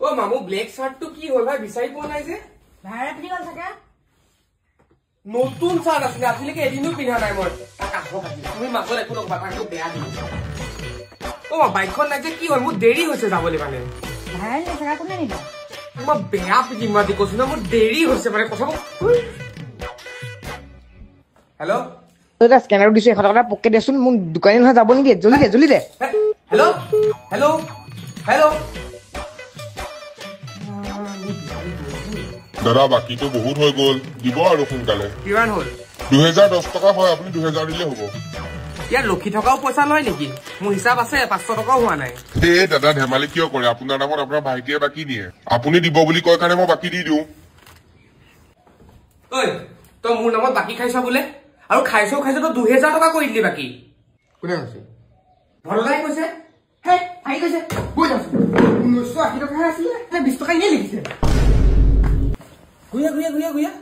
ও মামু ব্লেক শাৰ্টটো কি হল ভাই বিচাৰি পোৱা নাই যে ভাড়া পিনি গল থাকে নতুন শাৰ্ট আছিল আজিলৈকে এদিনো পিন্ধা নাই মই কাঢ়ব কাটি তুমি মাছৰ একো নকবা তাকো বেয়া দিম ও বাইকখন নাই যে কি হল মোৰ দেৰি হৈছে যাবলৈ মানে ভাড়া নিলে থাকা কোনে নিব মই বেয়া পিন্ধিম মাতি কৈছো না মোৰ দেৰি হৈছে মানে কথা হেল্ল' তোৰ স্কেনাৰ দিছো 100 টকা পকেট দেচোন মোক দোকানী নহয় যাব নেকি জলদি দে হেল্ল' হেল্ল' হেল্ল' দাদা বাকিটো বহুত হৈ গ'ল দিব আৰু সোনকালে কিমান হ'ল 2010 টকা হয় আপুনি 2000 দিলে হ'ব ইয়াৰ লক্ষী থকাও পইচা লয় নেকি মোৰ হিচাপ আছে 500 টকাও হোৱা নাই এই দাদা ধেমালি কিয় কৰে আপোনাৰ নামত আপোনাৰ ভাইটিয়ে বাকি দিয়ে আপুনি দিব বুলি কয় কাৰণে মই বাকি দি দিওঁ ঐ তই মোৰ নামত বাকি খাইছ বোলে আৰু খাইছ তো 2000 টকা কৰি দিলি বাকি কোনে কৈছে ভৰলাই কৈছে হে আহি কৈছে গৈ যাওঁচোন 1980 টকা আছিলে 20 টকা এনেই লিখিছে গুয়া